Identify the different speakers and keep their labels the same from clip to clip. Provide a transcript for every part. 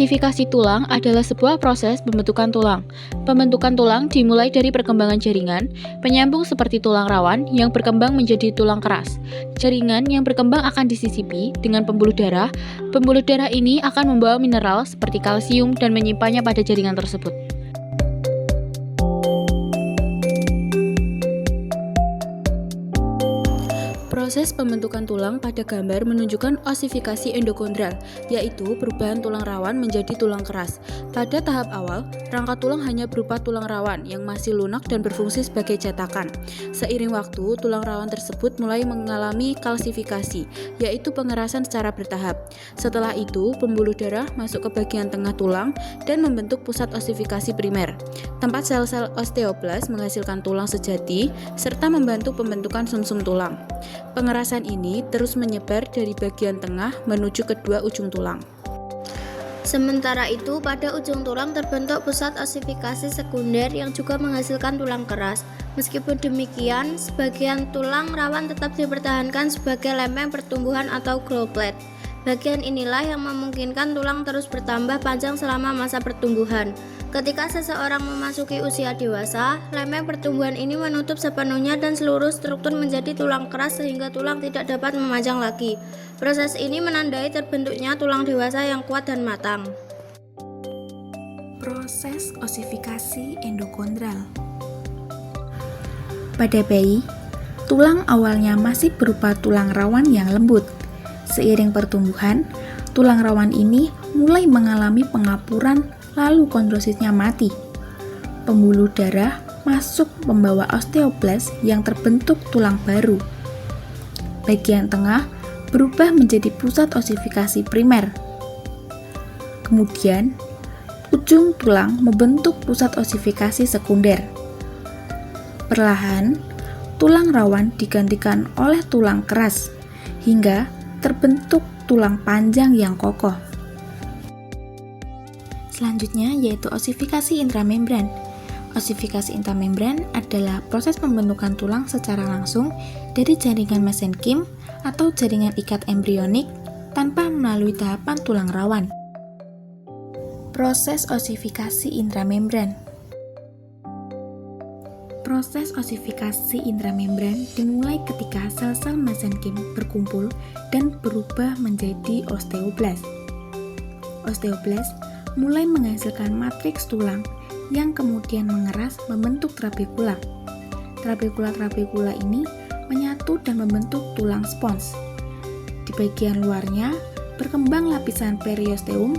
Speaker 1: Osifikasi tulang adalah sebuah proses pembentukan tulang. Pembentukan tulang dimulai dari perkembangan jaringan, penyambung seperti tulang rawan yang berkembang menjadi tulang keras. Jaringan yang berkembang akan disisipi dengan pembuluh darah. Pembuluh darah ini akan membawa mineral seperti kalsium dan menyimpannya pada jaringan tersebut. Proses pembentukan tulang pada gambar menunjukkan osifikasi endokondral, yaitu perubahan tulang rawan menjadi tulang keras. Pada tahap awal, rangka tulang hanya berupa tulang rawan yang masih lunak dan berfungsi sebagai cetakan. Seiring waktu, tulang rawan tersebut mulai mengalami kalsifikasi, yaitu pengerasan secara bertahap. Setelah itu, pembuluh darah masuk ke bagian tengah tulang dan membentuk pusat osifikasi primer. Tempat sel-sel osteoblas menghasilkan tulang sejati serta membantu pembentukan sumsum tulang. Pengerasan ini terus menyebar dari bagian tengah menuju kedua ujung tulang.
Speaker 2: Sementara itu, pada ujung tulang terbentuk pusat osifikasi sekunder yang juga menghasilkan tulang keras. Meskipun demikian, sebagian tulang rawan tetap dipertahankan sebagai lempeng pertumbuhan atau growth plate. Bagian inilah yang memungkinkan tulang terus bertambah panjang selama masa pertumbuhan. Ketika seseorang memasuki usia dewasa, lempeng pertumbuhan ini menutup sepenuhnya dan seluruh struktur menjadi tulang keras sehingga tulang tidak dapat memanjang lagi. Proses ini menandai terbentuknya tulang dewasa yang kuat dan matang.
Speaker 3: Proses osifikasi endokondral. Pada bayi, tulang awalnya masih berupa tulang rawan yang lembut. Seiring pertumbuhan, tulang rawan ini mulai mengalami pengapuran lalu kondrositnya mati. Pembuluh darah masuk membawa osteoblas yang terbentuk tulang baru. Bagian tengah berubah menjadi pusat osifikasi primer. Kemudian, ujung tulang membentuk pusat osifikasi sekunder. Perlahan, tulang rawan digantikan oleh tulang keras hingga terbentuk tulang panjang yang kokoh. Selanjutnya yaitu osifikasi intramembran. Osifikasi intramembran adalah proses pembentukan tulang secara langsung dari jaringan mesenkim atau jaringan ikat embrionik tanpa melalui tahapan tulang rawan. Proses osifikasi intramembran. Proses osifikasi intramembran dimulai ketika sel-sel mesenkim berkumpul dan berubah menjadi osteoblas. Osteoblas mulai menghasilkan matriks tulang yang kemudian mengeras membentuk trabekula. Trabekula ini menyatu dan membentuk tulang spons. Di bagian luarnya berkembang lapisan periosteum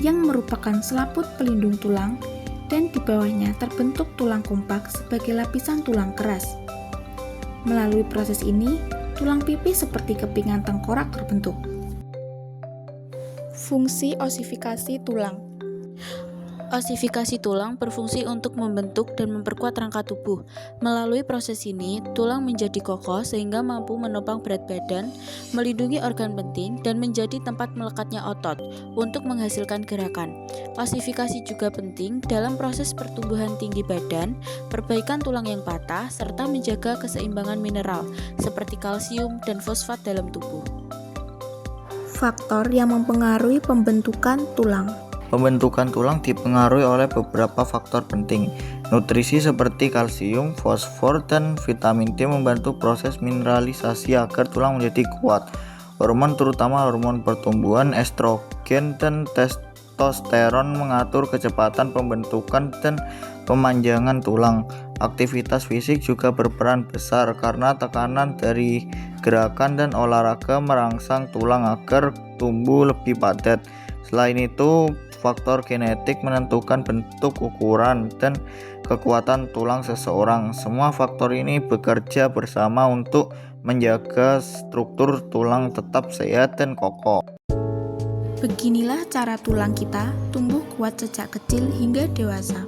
Speaker 3: yang merupakan selaput pelindung tulang, dan di bawahnya terbentuk tulang kompak sebagai lapisan tulang keras. Melalui proses ini, tulang pipih seperti kepingan tengkorak terbentuk. Fungsi osifikasi tulang.
Speaker 1: Osifikasi tulang berfungsi untuk membentuk dan memperkuat rangka tubuh. Melalui proses ini, tulang menjadi kokoh sehingga mampu menopang berat badan, melindungi organ penting, dan menjadi tempat melekatnya otot untuk menghasilkan gerakan. Osifikasi juga penting dalam proses pertumbuhan tinggi badan, perbaikan tulang yang patah, serta menjaga keseimbangan mineral seperti kalsium dan fosfat dalam tubuh.
Speaker 3: Faktor yang mempengaruhi pembentukan tulang.
Speaker 4: Pembentukan tulang dipengaruhi oleh beberapa faktor penting. Nutrisi seperti kalsium, fosfor, dan vitamin D membantu proses mineralisasi agar tulang menjadi kuat. Hormon, terutama hormon pertumbuhan, estrogen, dan testosteron mengatur kecepatan pembentukan dan pemanjangan tulang. Aktivitas fisik juga berperan besar karena tekanan dari gerakan dan olahraga merangsang tulang agar tumbuh lebih padat. Selain itu, faktor genetik menentukan bentuk, ukuran, dan kekuatan tulang seseorang. Semua faktor ini bekerja bersama untuk menjaga struktur tulang tetap sehat dan kokoh.
Speaker 3: Beginilah cara tulang kita tumbuh kuat sejak kecil hingga dewasa.